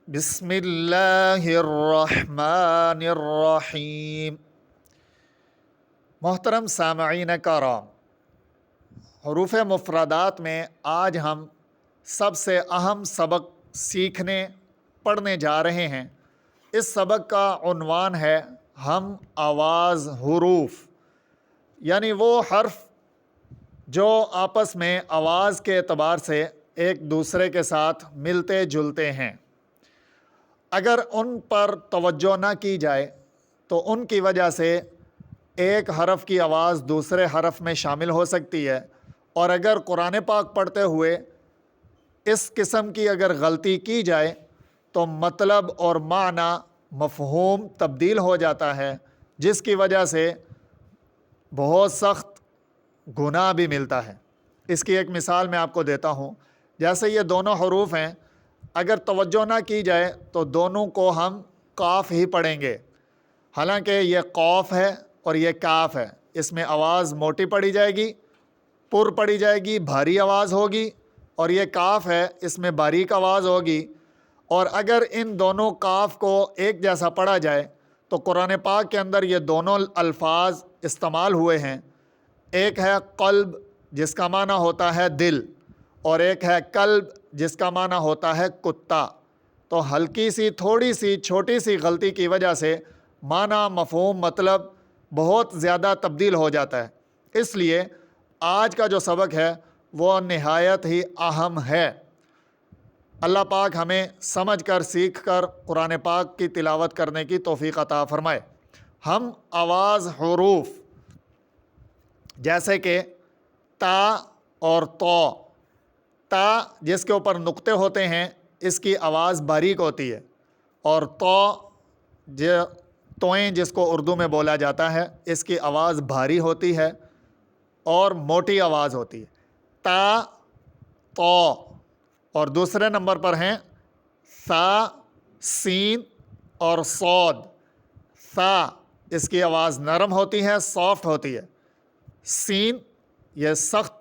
بسم اللہ الرحمن الرحیم۔ محترم سامعین کرام، حروف مفردات میں آج ہم سب سے اہم سبق سیکھنے پڑھنے جا رہے ہیں۔ اس سبق کا عنوان ہے ہم آواز حروف، یعنی وہ حرف جو آپس میں آواز کے اعتبار سے ایک دوسرے کے ساتھ ملتے جلتے ہیں۔ اگر ان پر توجہ نہ کی جائے تو ان کی وجہ سے ایک حرف کی آواز دوسرے حرف میں شامل ہو سکتی ہے، اور اگر قرآن پاک پڑھتے ہوئے اس قسم کی اگر غلطی کی جائے تو مطلب اور معنی مفہوم تبدیل ہو جاتا ہے، جس کی وجہ سے بہت سخت گناہ بھی ملتا ہے۔ اس کی ایک مثال میں آپ کو دیتا ہوں۔ جیسے یہ دونوں حروف ہیں، اگر توجہ نہ کی جائے تو دونوں کو ہم قاف ہی پڑھیں گے، حالانکہ یہ قوف ہے اور یہ کاف ہے۔ اس میں آواز موٹی پڑھی جائے گی، پر پڑھی جائے گی، بھاری آواز ہوگی، اور یہ کاف ہے، اس میں باریک آواز ہوگی۔ اور اگر ان دونوں کاف کو ایک جیسا پڑھا جائے تو قرآن پاک کے اندر یہ دونوں الفاظ استعمال ہوئے ہیں۔ ایک ہے قلب، جس کا معنی ہوتا ہے دل، اور ایک ہے کلب، جس کا معنی ہوتا ہے کتا۔ تو ہلکی سی تھوڑی سی چھوٹی سی غلطی کی وجہ سے معنی مفہوم مطلب بہت زیادہ تبدیل ہو جاتا ہے۔ اس لیے آج کا جو سبق ہے وہ نہایت ہی اہم ہے۔ اللہ پاک ہمیں سمجھ کر سیکھ کر قرآن پاک کی تلاوت کرنے کی توفیق عطا فرمائے۔ ہم آواز حروف جیسے کہ تا اور تو، تا جس کے اوپر نقطے ہوتے ہیں اس کی آواز باریک ہوتی ہے، اور تو توئیں جس کو اردو میں بولا جاتا ہے اس کی آواز بھاری ہوتی ہے اور موٹی آواز ہوتی ہے۔ تا، تو، اور دوسرے نمبر پر ہیں سا، سین اور صاد۔ سا اس کی آواز نرم ہوتی ہے، سافٹ ہوتی ہے۔ سین یہ سخت